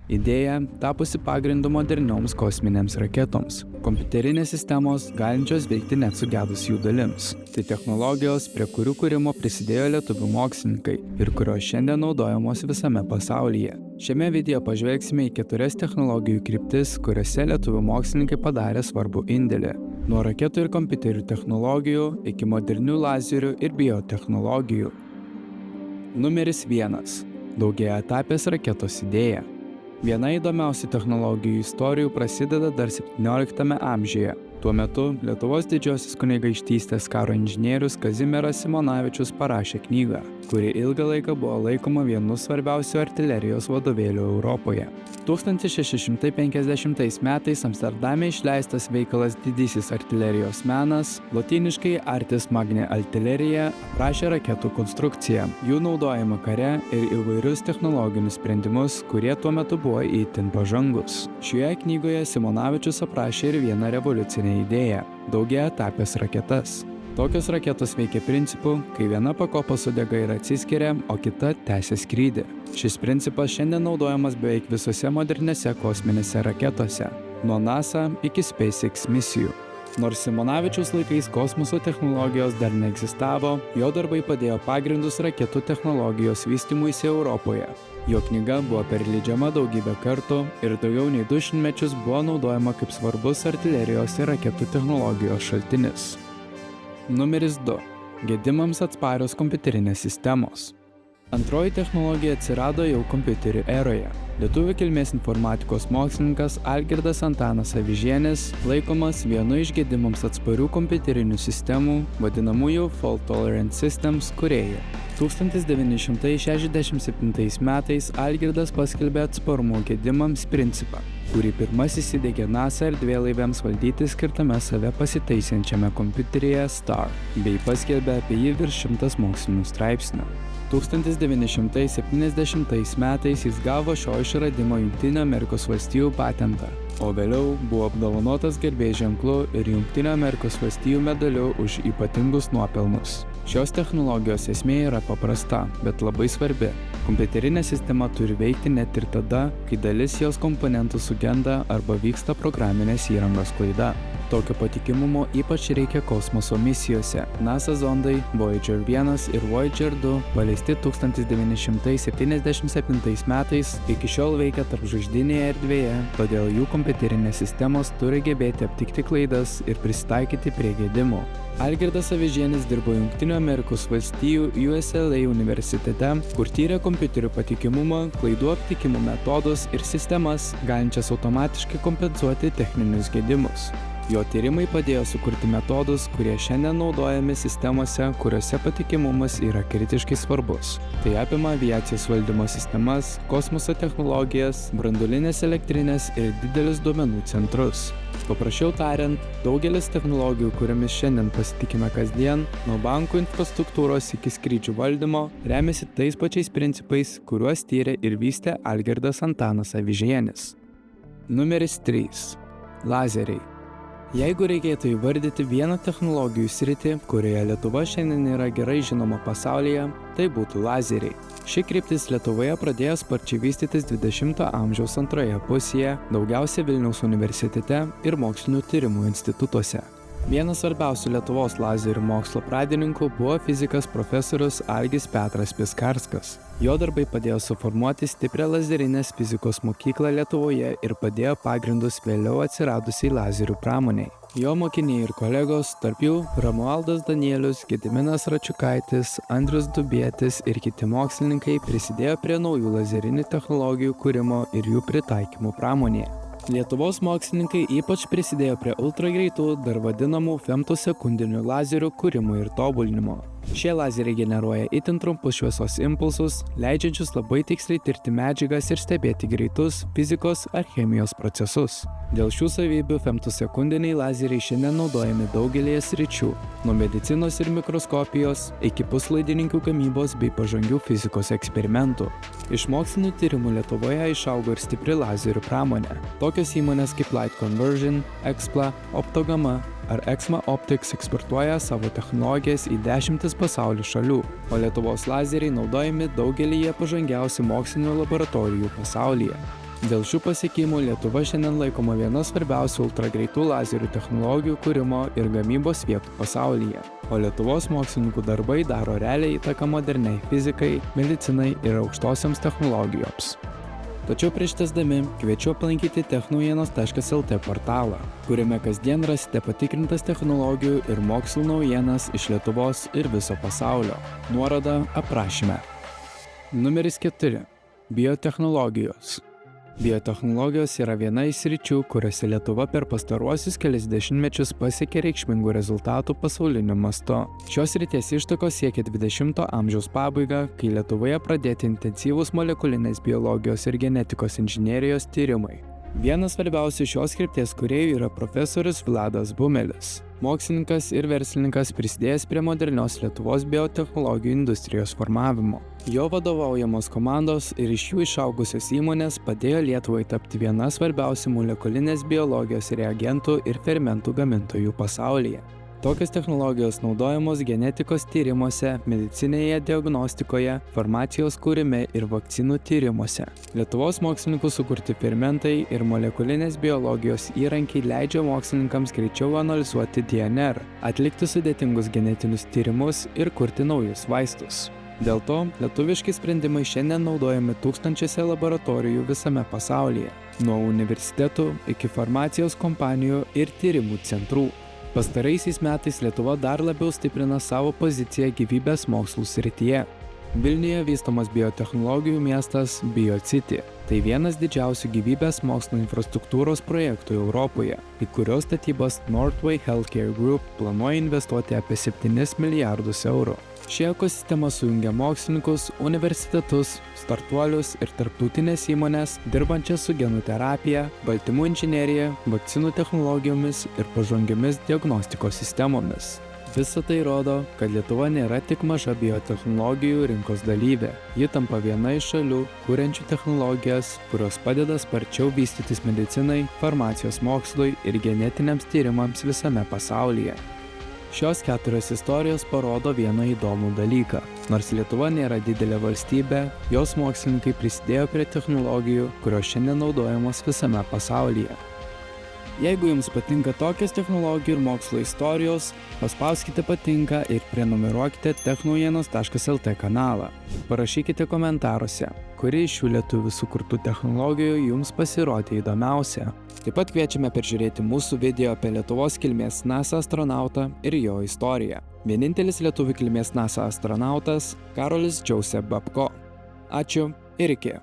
Idėja tapusi pagrindu modernioms kosminėms raketoms. Kompiuterinės sistemos galinčios veikti net sugedus jų dalims. Tai technologijos, prie kurių kūrimo prisidėjo lietuvių mokslininkai ir kurios šiandien naudojamos visame pasaulyje. Šiame video pažvelgsime į 4 technologijų kryptis, kuriuose lietuvių mokslininkai padarė svarbų indėlį. Nuo raketų ir kompiuterių technologijų iki modernių lazerių ir biotechnologijų. Numeris 1. Daugiaetapės raketos idėja. Viena įdomiausių technologijų istorijų prasideda dar 17 amžiuje. Tuo metu Lietuvos didžiosios kunigaikštystės karo inžinierius Kazimieras Simonavičius parašė knygą, kuri ilgą laiką buvo laikoma vienu svarbiausių artilerijos vadovėlių Europoje. 1650 metais Amsterdame išleistas veikalas Didysis artilerijos menas, lotyniškai Artis Magna Artillerija, aprašė raketų konstrukciją, jų naudojimą kare ir įvairius technologinius sprendimus, kurie tuo metu buvo itin pažangus. Šioje knygoje Simonavičius aprašė ir vieną revoliucinę idėją – daugiaetapės raketas. Tokios raketos veikia principu, kai viena pakopa sudega ir atsiskiria, o kita tęsia skrydį. Šis principas šiandien naudojamas beveik visose modernėse kosminėse raketose, nuo NASA iki SpaceX misijų. Nors Simonavičiaus laikais kosmoso technologijos dar neegzistavo, jo darbai padėjo pagrindus raketų technologijos vystymuisi Europoje. Jo knyga buvo perleidžiama daugybę kartų ir daugiau nei 200 mečius buvo naudojama kaip svarbus artilerijos ir raketų technologijos šaltinis. Numeris 2. Gedimams atsparios kompiuterinės sistemos. Antroji technologija atsirado jau kompiuterių eroje. Lietuvių kilmės informatikos mokslininkas Algirdas Antanas Avižienis laikomas vienu iš gedimams atsparių kompiuterinių sistemų, vadinamųjų Fault Tolerant Systems kūrėjų. 1967 metais Algirdas paskelbė atsparumo gedimams principą, kurį pirmasis įdiegė NASA erdvėlaiviams valdyti skirtame save pasitaisiančiame kompiuteryje STAR, bei paskelbė apie jį virš 100 mokslinių straipsnių. 1970 metais jis gavo šio išradimo Jungtinių Amerikos Valstijų patentą, o vėliau buvo apdovanotas garbės ženklu ir Jungtinių Amerikos Valstijų medaliu už ypatingus nuopelnus. Šios technologijos esmė yra paprasta, bet labai svarbi. Kompiuterinė sistema turi veikti net ir tada, kai dalis jos komponentų sugenda arba vyksta programinės įrangos klaida. Tokio patikimumo ypač reikia kosmoso misijose. NASA zondai Voyager 1 ir Voyager 2 paleisti 1977 metais iki šiol veikia tarpžvaigždinėje erdvėje, todėl jų kompiuterinės sistemos turi gebėti aptikti klaidas ir prisitaikyti prie gedimų. Algirdas Avižienis dirbo Jungtinių Amerikos Valstijų UCLA universitete, kur tyrė kompiuterių patikimumą, klaidų aptikimo metodus ir sistemas, galinčias automatiškai kompensuoti techninius gedimus. Jo tyrimai padėjo sukurti metodus, kurie šiandien naudojami sistemose, kuriuose patikimumas yra kritiškai svarbus. Tai apima aviacijos valdymo sistemas, kosmoso technologijas, branduolinės elektrinės ir didelius duomenų centrus. Paprasčiau tariant, daugelis technologijų, kuriomis šiandien pasitikime kasdien, nuo bankų infrastruktūros iki skrydžių valdymo, remiasi tais pačiais principais, kuriuos tyrė ir vystė Algirdas Antanas Avižienis. Numeris 3. Lazeriai. Jeigu reikėtų įvardyti vieną technologijų sritį, kurioje Lietuva šiandien yra gerai žinoma pasaulyje, tai būtų lazeriai. Ši kryptis Lietuvoje pradėjo sparčiai vystytis 20 amžiaus antroje pusėje, daugiausia Vilniaus universitete ir mokslinių tyrimų institutuose. Vienas svarbiausių Lietuvos lazerių mokslo pradininkų buvo fizikas profesorius Algis Petras Piskarskas. Jo darbai padėjo suformuoti stiprią lazerinės fizikos mokyklą Lietuvoje ir padėjo pagrindus vėliau atsiradusiai lazerių pramoniai. Jo mokiniai ir kolegos, tarp jų Romualdas Danielius, Gediminas Račiukaitis, Andrius Dubietis ir kiti mokslininkai prisidėjo prie naujų lazerinių technologijų kūrimo ir jų pritaikymų pramonėje. Lietuvos mokslininkai ypač prisidėjo prie ultragreitų, dar vadinamų femtosekundinių lazerių kūrimo ir tobulinimo. Šie lazeriai generuoja itin trumpus šviesos impulsus, leidžiančius labai tiksliai tirti medžiagas ir stebėti greitus fizikos ar chemijos procesus. Dėl šių savybių femtosekundiniai lazeriai šiandien naudojami daugelėje sričių, nuo medicinos ir mikroskopijos iki puslaidininkių gamybos bei pažangių fizikos eksperimentų. Iš mokslinių tyrimų Lietuvoje išaugo ir stipri lazerių pramonė. Tokios įmonės kaip Light Conversion, Expla, Optogama ar Exma Optics eksportuoja savo technologijas į dešimtis pasaulio šalių, o Lietuvos lazeriai naudojami daugelyje pažangiausių mokslinių laboratorijų pasaulyje. Dėl šių pasiekimų Lietuva šiandien laikoma viena svarbiausių ultragreitų lazerių technologijų kūrimo ir gamybos vietų pasaulyje, o Lietuvos mokslininkų darbai daro realią įtaką moderniai fizikai, medicinai ir aukštosioms technologijoms. Tačiau prieš tęsdami kviečiu aplankyti technaujienos.lt portalą, kuriame kasdien rasite patikrintas technologijų ir mokslo naujienas iš Lietuvos ir viso pasaulio. Nuoroda aprašyme. Numeris 4. Biotechnologijos. Biotechnologijos yra viena iš sričių, kuriuose Lietuva per pastaruosius kelis dešimtmečius pasiekė reikšmingų rezultatų pasauliniu mastu. Šios srities ištakos siekia 20-ojo amžiaus pabaigą, kai Lietuvoje pradėti intensyvūs molekulinės biologijos ir genetikos inžinerijos tyrimai. Vienas svarbiausių šios krypties kūrėjų yra profesorius Vladas Bumelis, mokslininkas ir verslininkas prisidėjęs prie modernios Lietuvos biotechnologijų industrijos formavimo. Jo vadovaujamos komandos ir iš jų išaugusios įmonės padėjo Lietuvai tapti viena svarbiausių molekulinės biologijos reagentų ir fermentų gamintojų pasaulyje. Tokios technologijos naudojamos genetikos tyrimuose, medicinėje diagnostikoje, farmacijos kūrime ir vakcinų tyrimuose. Lietuvos mokslininkų sukurti fermentai ir molekulinės biologijos įrankiai leidžia mokslininkams greičiau analizuoti DNR, atlikti sudėtingus genetinius tyrimus ir kurti naujus vaistus. Dėl to lietuviški sprendimai šiandien naudojami tūkstančiuose laboratorijų visame pasaulyje, nuo universitetų iki farmacijos kompanijų ir tyrimų centrų. Pastaraisiais metais Lietuva dar labiau stiprina savo poziciją gyvybės mokslų srityje. Vilniuje vystomas biotechnologijų miestas BioCity. Tai vienas didžiausių gyvybės mokslo infrastruktūros projektų Europoje, į kurios statybas Northway Healthcare Group planuoja investuoti apie 7 milijardus eurų. Ši ekosistema sujungia mokslininkus, universitetus, startuolius ir tarptautinės įmonės, dirbančias su genų terapija, baltymų inžinerija, vakcinų technologijomis ir pažangiomis diagnostikos sistemomis. Visa tai rodo, kad Lietuva nėra tik maža biotechnologijų rinkos dalyvė. Ji tampa viena iš šalių, kuriančių technologijas, kurios padeda sparčiau vystytis medicinai, farmacijos mokslui ir genetiniams tyrimams visame pasaulyje. Šios 4 istorijos parodo vieną įdomų dalyką. Nors Lietuva nėra didelė valstybė, jos mokslininkai prisidėjo prie technologijų, kurios šiandien naudojamos visame pasaulyje. Jeigu jums patinka tokios technologijų ir mokslo istorijos, paspauskite patinka ir prenumeruokite technaujienos.lt kanalą. Parašykite komentaruose, kuri iš šių lietuvių sukurtų technologijų jums pasirodė įdomiausia. Taip pat kviečiame peržiūrėti mūsų video apie Lietuvos kilmės NASA astronautą ir jo istoriją. Vienintelis lietuvių kilmės NASA astronautas Karolis Joseph Babko. Ačiū ir iki.